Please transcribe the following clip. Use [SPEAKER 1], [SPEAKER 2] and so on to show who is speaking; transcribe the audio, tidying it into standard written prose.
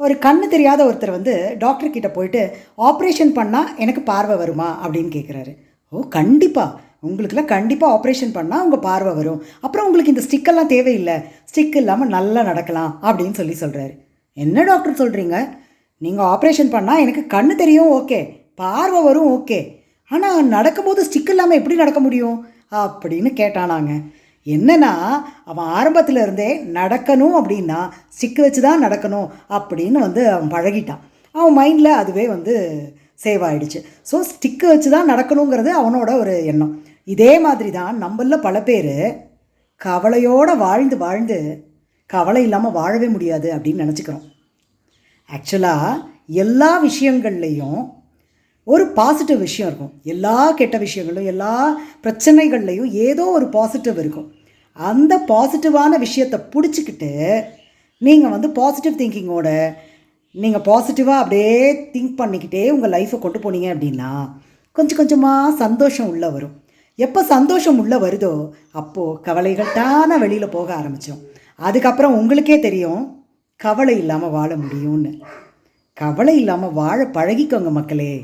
[SPEAKER 1] ஒரு கண்ணு தெரியாத ஒருத்தர் வந்து டாக்டர் கிட்ட போயிட்டு ஆப்ரேஷன் பண்ணால் எனக்கு பார்வை வருமா அப்படின்னு கேட்குறாரு. ஓ கண்டிப்பாக, உங்களுக்குலாம் கண்டிப்பாக ஆப்ரேஷன் பண்ணால் உங்கள் பார்வை வரும். அப்புறம் உங்களுக்கு இந்த ஸ்டிக்கெல்லாம் தேவையில்லை, ஸ்டிக் இல்லாமல் நல்லா நடக்கலாம் அப்படின்னு சொல்கிறாரு. என்ன டாக்டர் சொல்கிறீங்க? நீங்கள் ஆப்ரேஷன் பண்ணால் எனக்கு கண்ணு தெரியும் ஓகே, பார்வை வரும் ஓகே, ஆனால் நடக்கும்போது ஸ்டிக் இல்லாமல் எப்படி நடக்க முடியும் அப்படின்னு கேட்டானாங்க. என்னன்னா, அவன் ஆரம்பத்தில் இருந்தே நடக்கணும் அப்படின்னா ஸ்டிக்கு வச்சு தான் நடக்கணும் அப்படின்னு வந்து அவன் பழகிட்டான். அவன் மைண்டில் அதுவே வந்து சேவ் ஆகிடுச்சு. ஸோ ஸ்டிக்கு வச்சு தான் நடக்கணுங்கிறது அவனோட ஒரு எண்ணம். இதே மாதிரி தான் நம்மளில் பல பேர் கவலையோடு வாழ்ந்து வாழ்ந்து கவலை இல்லாமல் வாழவே முடியாது அப்படின்னு நினச்சிக்கிறோம். ஆக்சுவலாக எல்லா விஷயங்கள்லேயும் ஒரு பாசிட்டிவ் விஷயம் இருக்கும். எல்லா கெட்ட விஷயங்களும் எல்லா பிரச்சனைகள்லேயும் ஏதோ ஒரு பாசிட்டிவ் இருக்கும். அந்த பாசிட்டிவான விஷயத்தை பிடிச்சிக்கிட்டு நீங்கள் வந்து பாசிட்டிவ் திங்கிங்கோட நீங்கள் பாசிட்டிவாக அப்படியே திங்க் பண்ணிக்கிட்டே உங்கள் லைஃப்பை கொண்டு போனீங்க அப்படின்னா கொஞ்சம் கொஞ்சமாக சந்தோஷம் உள்ளே வரும். எப்போ சந்தோஷம் உள்ளே வருதோ அப்போது கவலைகள் தானே வெளியில் போக ஆரம்பித்தோம். அதுக்கப்புறம் உங்களுக்கே தெரியும் கவலை இல்லாமல் வாழ முடியும்னு. கவலை இல்லாமல் வாழ பழகிக்கோங்க மக்களே.